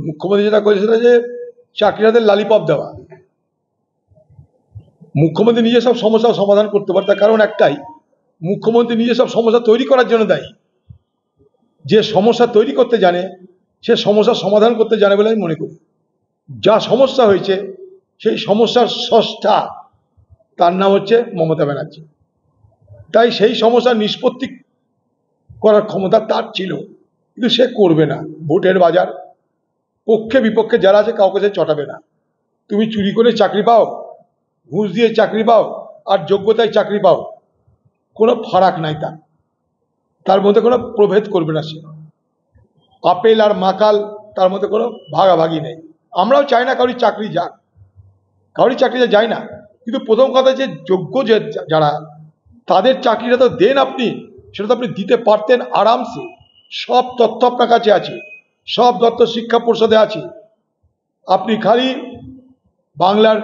মুখ্যমন্ত্রী যেটা করেছে সেটা যে চাকরিহারাদের লালিপপ দেওয়া। মুখ্যমন্ত্রী নিজে সব সমস্যার সমাধান করতে পারে, তার কারণ একটাই, মুখ্যমন্ত্রী নিজে সব সমস্যা তৈরি করার জন্য দায়ী। যে সমস্যা তৈরি করতে জানে সে সমস্যার সমাধান করতে জানে বলে আমি মনে করি। যা সমস্যা হয়েছে সেই সমস্যার স্রষ্টা তার নাম হচ্ছে মমতা ব্যানার্জি। তাই সেই সমস্যার নিষ্পত্তি করার ক্ষমতা তার ছিল, কিন্তু সে করবে না। ভোটের বাজার, পক্ষে বিপক্ষে যারা আছে কাউকে সে চটাবে না। তুমি চুরি করে চাকরি পাও, ঘুষ দিয়ে চাকরি পাও, আর যোগ্যতায় চাকরি পাও, কোনো ফারাক নাই তার মধ্যে কোনো প্রভেদ করবে না সে। আপেল আর মাকাল তার মধ্যে কোনো ভাগাভাগি নেই। আমরাও চাই না কারোর চাকরি যাক, কারোর চাকরিতে যায় না, কিন্তু প্রথম কথা যে যোগ্য যে যারা, তাদের চাকরিটা তো দেন আপনি। সেটা তো আপনি দিতে পারতেন আরামসে। সব তথ্য আপনার কাছে আছে, সব তথ্য শিক্ষা পর্ষদে আছে। আপনি খালি বাংলার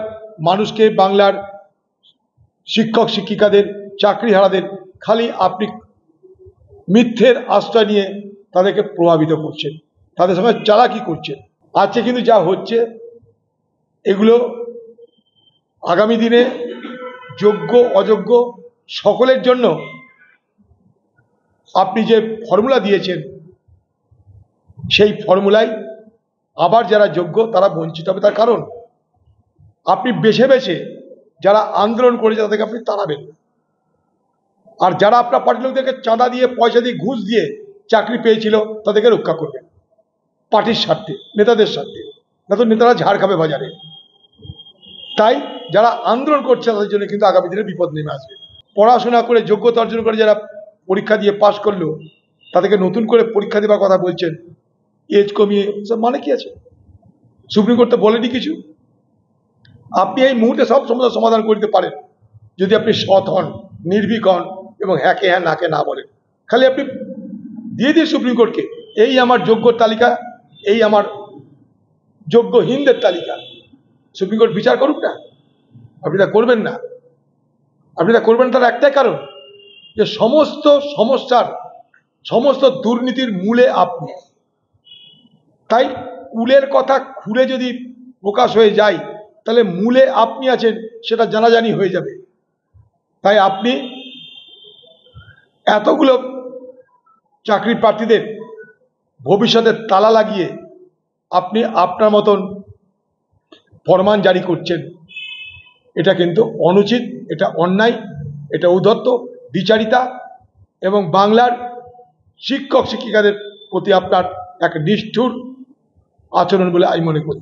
মানুষকে, বাংলার শিক্ষক শিক্ষিকাদের, চাকরিহারাদের খালি আপনি মিথ্যের আশ্রয় নিয়ে তাদেরকে প্রভাবিত করছেন, তাদের সঙ্গে চালাকি করছেন। আজকে কিন্তু যা হচ্ছে এগুলো আগামী দিনে যোগ্য অযোগ্য সকলের জন্য আপনি যে ফর্মুলা দিয়েছেন সেই ফর্মুলায় আবার যারা যোগ্য তারা বঞ্চিত হবে। তার কারণ আপনি বেছে বেছে যারা আন্দোলন করেছে তাদেরকে আপনি তাড়াবেন, আর যারা আপনার পার্টির লোকদেরকে চাঁদা দিয়ে, পয়সা দিয়ে, ঘুষ দিয়ে চাকরি পেয়েছিল তাদেরকে রক্ষা করবেন পার্টির স্বার্থে, নেতাদের স্বার্থে। না তো নেতারা ঝাড় খাবে বাজারে। তাই যারা আন্দোলন করছে তাদের জন্য কিন্তু আগামী দিনে বিপদ নেমে আসবে। পড়াশোনা করে যোগ্যতা অর্জন করে যারা পরীক্ষা দিয়ে পাশ করলো তাদেরকে নতুন করে পরীক্ষা দেওয়ার কথা বলছেন, এজ কমিয়ে, সব মানে কি আছে? সুপ্রিম কোর্ট তো বলেনি কিছু। আপনি এই মুহূর্তে সব সমস্যার সমাধান করতে পারেন যদি আপনি সৎ হন, নির্ভীক হন এবং হ্যাঁকে হ্যাঁ নাকে না বলেন। খালি আপনি দিয়ে দিন সুপ্রিম কোর্টকে, এই আমার যোগ্য তালিকা, এই আমার যোগ্যহীনদের তালিকা, সুপ্রিম কোর্ট বিচার করুক না। আপনি তা করবেন না। আপনি তা করবেন তার একটাই কারণ, যে সমস্ত সমস্যার, সমস্ত দুর্নীতির মূলে আপনি। তাই কুলের কথা খুলে যদি প্রকাশ হয়ে যায় তাহলে মূলে আপনি আছেন সেটা জানাজানি হয়ে যাবে। তাই আপনি এতগুলো চাকরি প্রার্থীদের ভবিষ্যতে তালা লাগিয়ে আপনি আপনার মতন ফরমান জারি করছেন, এটা কিন্তু অনুচিত, এটা অন্যায়, এটা উদ্ধত্ত, দ্বিচারিতা এবং বাংলার শিক্ষক শিক্ষিকাদের প্রতি আপনার এক নিষ্ঠুর আচরণ বলে আমি মনে করি।